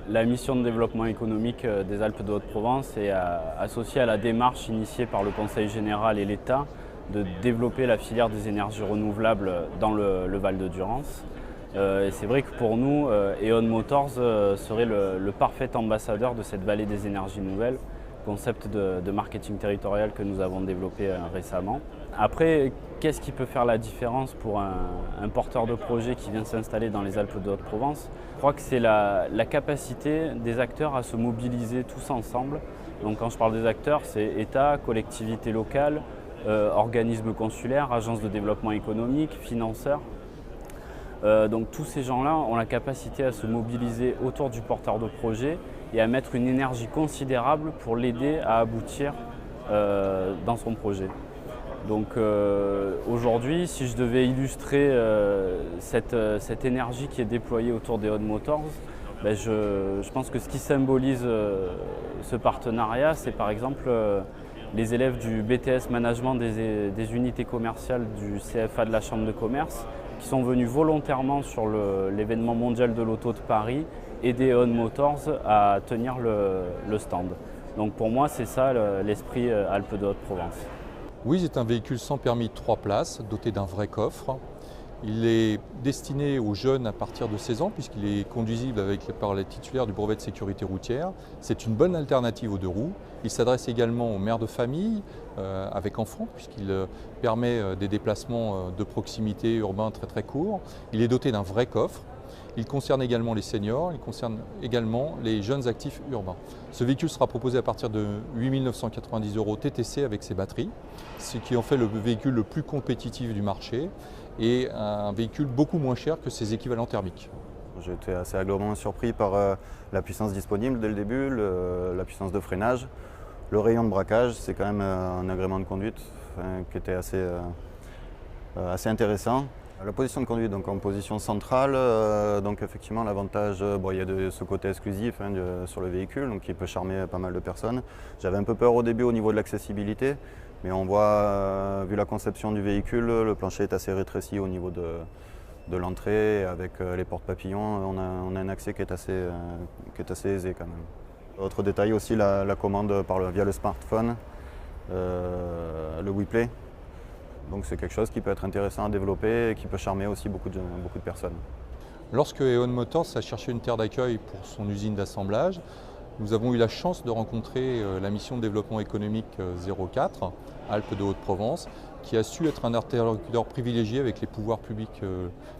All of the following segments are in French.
La mission de développement économique des Alpes de Haute-Provence est associée à la démarche initiée par le Conseil général et l'État de développer la filière des énergies renouvelables dans le Val de Durance. Et c'est vrai que pour nous, E.ON Motors serait le parfait ambassadeur de cette vallée des énergies nouvelles, concept de marketing territorial que nous avons développé récemment. Après, qu'est-ce qui peut faire la différence pour un porteur de projet qui vient s'installer dans les Alpes de Haute-Provence? Je crois que c'est la capacité des acteurs à se mobiliser tous ensemble. Donc quand je parle des acteurs, c'est État, collectivités locales, organismes consulaires, agences de développement économique, financeurs. Donc tous ces gens-là ont la capacité à se mobiliser autour du porteur de projet et à mettre une énergie considérable pour l'aider à aboutir dans son projet. Donc aujourd'hui, si je devais illustrer cette énergie qui est déployée autour d'E.ON Motors, je pense que ce qui symbolise ce partenariat, c'est par exemple les élèves du BTS Management des unités commerciales du CFA de la Chambre de commerce qui sont venus volontairement sur l'événement mondial de l'auto de Paris aider E.ON Motors à tenir le stand. Donc pour moi, c'est ça l'esprit Alpes de Haute-Provence. Oui, c'est un véhicule sans permis de 3 places, doté d'un vrai coffre. Il est destiné aux jeunes à partir de 16 ans puisqu'il est conduisible par les titulaires du brevet de sécurité routière. C'est une bonne alternative aux 2 roues. Il s'adresse également aux mères de famille avec enfants puisqu'il permet des déplacements de proximité urbains très courts. Il est doté d'un vrai coffre. Il concerne également les seniors, il concerne également les jeunes actifs urbains. Ce véhicule sera proposé à partir de 8 990 € TTC avec ses batteries, ce qui en fait le véhicule le plus compétitif du marché et un véhicule beaucoup moins cher que ses équivalents thermiques. J'ai été assez agréablement surpris par la puissance disponible dès le début, la puissance de freinage, le rayon de braquage, c'est quand même un agrément de conduite qui était assez intéressant. La position de conduite, donc en position centrale, donc effectivement l'avantage, il y a ce côté exclusif sur le véhicule, donc qui peut charmer pas mal de personnes. J'avais un peu peur au début au niveau de l'accessibilité, mais on voit, vu la conception du véhicule, le plancher est assez rétréci au niveau de l'entrée, avec les portes papillons, on a un accès qui est assez aisé quand même. Autre détail aussi, la commande via le smartphone, le WePlay. Donc c'est quelque chose qui peut être intéressant à développer et qui peut charmer aussi beaucoup de personnes. Lorsque E.ON Motors a cherché une terre d'accueil pour son usine d'assemblage, nous avons eu la chance de rencontrer la mission de développement économique 04, Alpes de Haute-Provence, qui a su être un interlocuteur privilégié avec les pouvoirs publics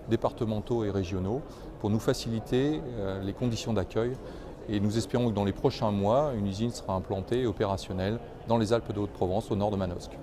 départementaux et régionaux pour nous faciliter les conditions d'accueil. Et nous espérons que dans les prochains mois, une usine sera implantée et opérationnelle dans les Alpes de Haute-Provence, au nord de Manosque.